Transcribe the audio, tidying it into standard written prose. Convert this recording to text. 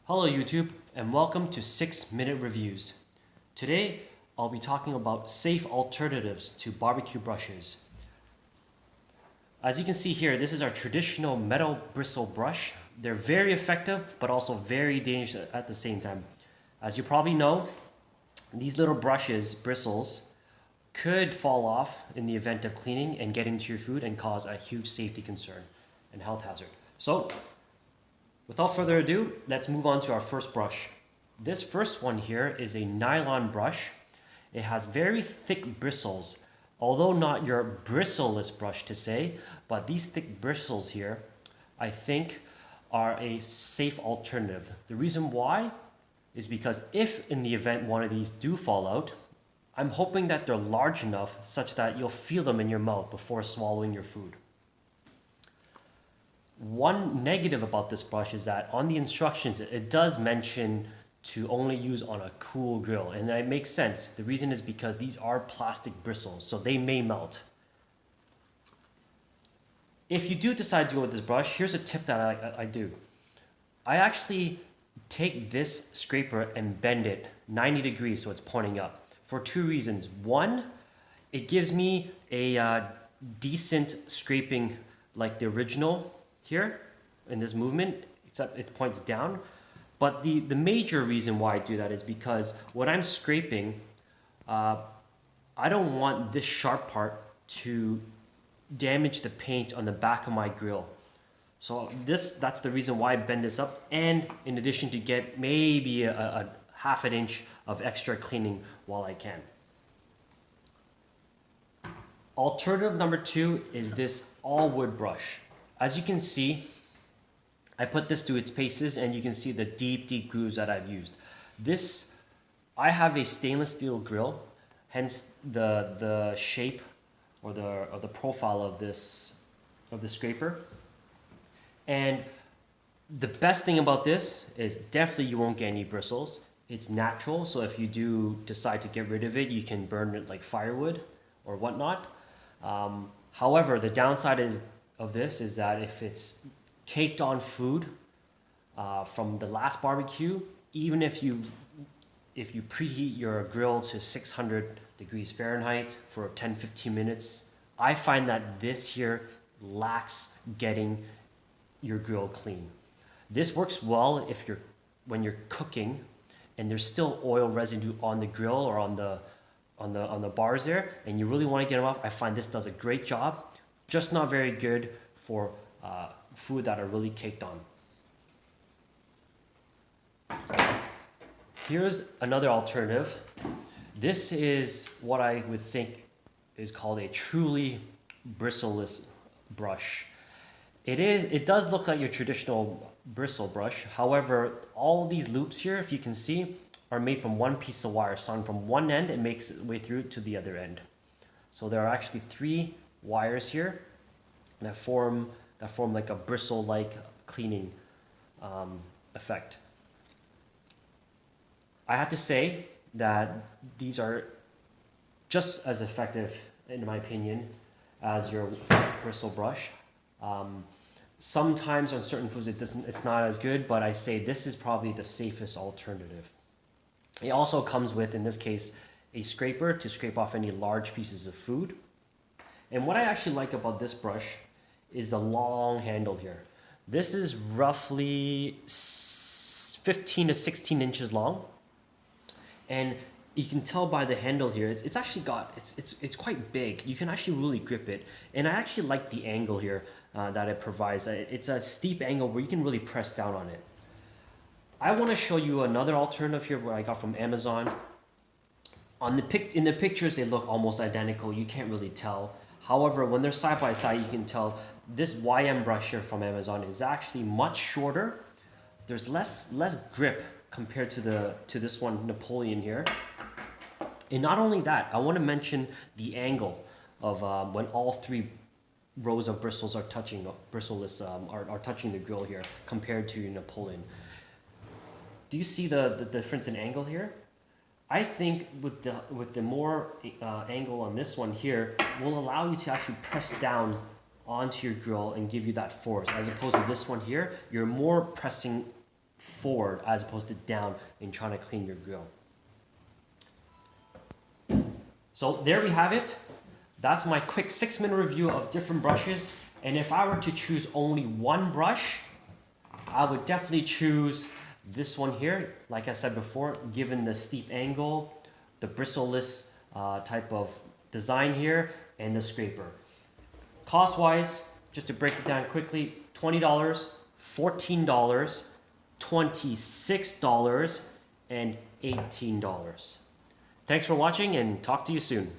Hello YouTube and welcome to 6-Minute Reviews. Today I'll be talking about safe alternatives to barbecue brushes. As you can see here, this is our traditional metal bristle brush. They're very effective but also very dangerous at the same time. As you probably know, these little brushes, bristles, could fall off in the event of cleaning and get into your food and cause a huge safety concern and health hazard. So without further ado, let's move on to our first brush. This first one here is a nylon brush. It has very thick bristles, although not your bristleless brush to say, but these thick bristles here, I think, are a safe alternative. The reason why is because if in the event one of these do fall out, I'm hoping that they're large enough such that you'll feel them in your mouth before swallowing your food. One negative about this brush is that on the instructions, it does mention to only use on a cool grill, and that makes sense. The reason is because these are plastic bristles, so they may melt. If you do decide to go with this brush, here's a tip that I do. I actually take this scraper and bend it 90 degrees so it's pointing up for two reasons. One, it gives me a decent scraping like the original here in this movement, except it points down. But the major reason why I do that is because when I'm scraping, I don't want this sharp part to damage the paint on the back of my grill. So that's the reason why I bend this up, and in addition to get maybe a half an inch of extra cleaning while I can. Alternative number two is this all wood brush. As you can see, I put this through its paces and you can see the deep grooves that I've used. I have a stainless steel grill, hence the shape or the profile of the scraper. And the best thing about this is definitely you won't get any bristles. It's natural, so if you do decide to get rid of it, you can burn it like firewood or whatnot. However, the downside of this is that if it's caked on food from the last barbecue, even if you preheat your grill to 600 degrees Fahrenheit for 10-15 minutes, I find that this here lacks getting your grill clean. This works well when you're cooking and there's still oil residue on the grill or on the bars there, and you really want to get them off. I find this does a great job, just not very good for food that are really caked on. Here's another alternative. This is what I would think is called a truly bristleless brush. It does look like your traditional bristle brush. However, all these loops here, if you can see, are made from one piece of wire. Starting from one end, it makes its way through to the other end. So there are actually 3 wires here that form like a bristle-like cleaning effect. I have to say that these are just as effective, in my opinion, as your bristle brush. Sometimes on certain foods it's not as good, but I say this is probably the safest alternative. It also comes with, in this case, a scraper to scrape off any large pieces of food. And what I actually like about this brush is the long handle here. This is roughly 15 to 16 inches long. And you can tell by the handle here, it's actually it's quite big. You can actually really grip it. And I actually like the angle here that it provides. It's a steep angle where you can really press down on it. I want to show you another alternative here where I got from Amazon. In the pictures, they look almost identical. You can't really tell. However, when they're side by side, you can tell this YM brush here from Amazon is actually much shorter. There's less grip compared to this one, Napoleon here. And not only that, I want to mention the angle of when all 3 rows of bristles are touching, bristleless are touching the grill here compared to Napoleon. Do you see the difference in angle here? I think with the more angle on this one here will allow you to actually press down onto your grill and give you that force, as opposed to this one here, you're more pressing forward as opposed to down in trying to clean your grill. So there we have it. That's my quick 6-minute review of different brushes. And if I were to choose only one brush, I would definitely choose this one here. Like I said before, given the steep angle, the bristleless type of design here, and the scraper. Cost-wise, just to break it down quickly, $20, $14, $26, and $18. Thanks for watching and talk to you soon.